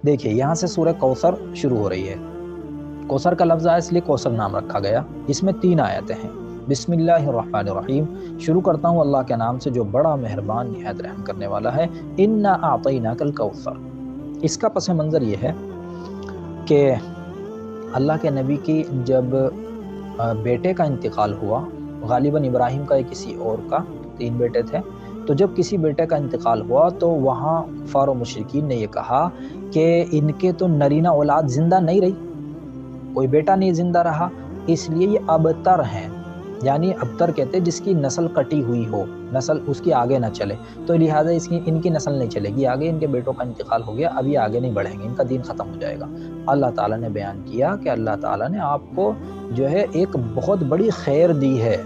دیکھیے یہاں سے سورہ کوثر شروع ہو رہی ہے، کوثر کا لفظ آیا اس لیے کوثر نام رکھا گیا۔ اس میں 3 آیتیں ہیں۔ بسم اللہ الرحمن الرحیم، شروع کرتا ہوں اللہ کے نام سے جو بڑا مہربان نہایت رحم کرنے والا ہے۔ انا اعطیناک الکوثر، اس کا پس منظر یہ ہے کہ اللہ کے نبی کی جب بیٹے کا انتقال ہوا، غالباً ابراہیم کا یا کسی اور کا، 3 بیٹے تھے، تو جب کسی بیٹے کا انتقال ہوا تو وہاں کفار و مشرکین نے یہ کہا کہ ان کے تو نرینہ اولاد زندہ نہیں رہی، کوئی بیٹا نہیں زندہ رہا، اس لیے یہ ابتر ہیں، یعنی ابتر کہتے ہیں جس کی نسل کٹی ہوئی ہو، نسل اس کی آگے نہ چلے، تو لہٰذا ان کی نسل نہیں چلے گی آگے، ان کے بیٹوں کا انتقال ہو گیا، اب یہ آگے نہیں بڑھیں گے، ان کا دین ختم ہو جائے گا۔ اللہ تعالیٰ نے بیان کیا کہ اللہ تعالیٰ نے آپ کو جو ہے ایک بہت بڑی خیر دی ہے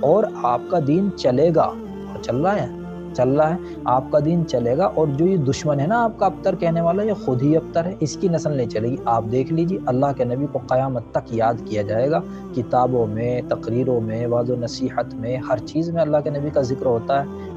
اور آپ کا دین چلے گا، اور چل رہا ہے، آپ کا دین چلے گا، اور جو یہ دشمن ہے نا آپ کا ابتر کہنے والا، یہ خود ہی ابتر ہے، اس کی نسل نہیں چلے گی۔ آپ دیکھ لیجیے اللہ کے نبی کو قیامت تک یاد کیا جائے گا، کتابوں میں، تقریروں میں، وعظ و نصیحت میں، ہر چیز میں اللہ کے نبی کا ذکر ہوتا ہے۔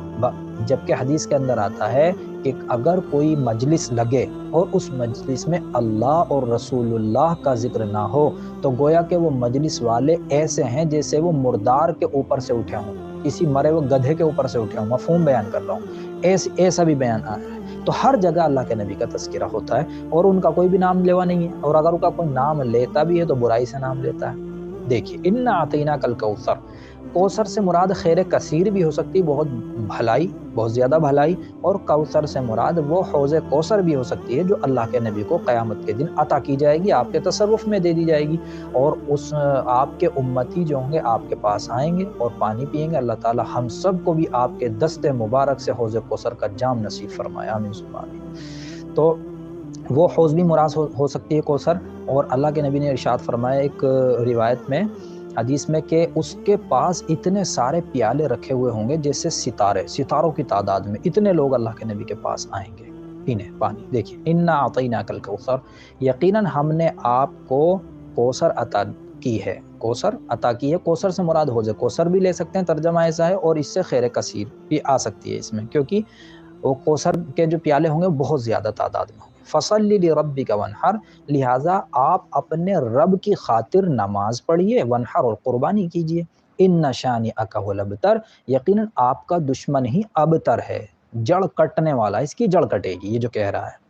جبکہ حدیث کے اندر آتا ہے کہ اگر کوئی مجلس لگے اور اس مجلس میں اللہ اور رسول اللہ کا ذکر نہ ہو تو گویا کہ وہ مجلس والے ایسے ہیں جیسے وہ مردار کے اوپر سے اٹھے ہوں، کسی مرے ہوئے گدھے کے اوپر سے اٹھے ہوں، مفہوم بیان کر رہا ہوں، ایسا بھی بیان آیا ہے۔ تو ہر جگہ اللہ کے نبی کا تذکرہ ہوتا ہے اور ان کا کوئی بھی نام لیوا نہیں ہے، اور اگر ان کا کوئی نام لیتا بھی ہے تو برائی سے نام لیتا ہے۔ دیکھیے انا اعطیناک الکوثر، کوثر سے مراد خیر کثیر بھی ہو سکتی، بہت بھلائی، بہت زیادہ بھلائی، اور کوثر سے مراد وہ حوض کوثر بھی ہو سکتی ہے جو اللہ کے نبی کو قیامت کے دن عطا کی جائے گی، آپ کے تصرف میں دے دی جائے گی، اور اس آپ کے امتی جو ہوں گے آپ کے پاس آئیں گے اور پانی پئیں گے۔ اللہ تعالی ہم سب کو بھی آپ کے دست مبارک سے حوض کوثر کا جام نصیب فرمائے، آمین ثم آمین۔ تو وہ حوض بھی مراد ہو سکتی ہے کوثر، اور اللہ کے نبی نے ارشاد فرمایا ایک روایت میں، حدیث میں، کہ اس کے پاس اتنے سارے پیالے رکھے ہوئے ہوں گے جیسے ستاروں کی تعداد میں اتنے لوگ اللہ کے نبی کے پاس آئیں گے پینے پانی۔ دیکھیے انا اعطیناک الکوثر، یقیناً ہم نے آپ کو کوثر عطا کی ہے، کوثر عطا کی ہے۔ کوثر سے مراد حوض کوثر بھی لے سکتے ہیں، ترجمہ ایسا ہے، اور اس سے خیر کثیر بھی آ سکتی ہے اس میں، کیونکہ وہ کوثر کے جو پیالے ہوں گے بہت زیادہ تعداد میں ہوں گے۔ فَصَلِّ لِرَبِّكَ وَانْحَرْ، لہٰذا آپ اپنے رب کی خاطر نماز پڑھیے، وانحر، اور قربانی کیجیے۔ ان شانئک هو الابتر، یقیناً آپ کا دشمن ہی ابتر ہے، جڑ کٹنے والا، اس کی جڑ کٹے گی، یہ جو کہہ رہا ہے۔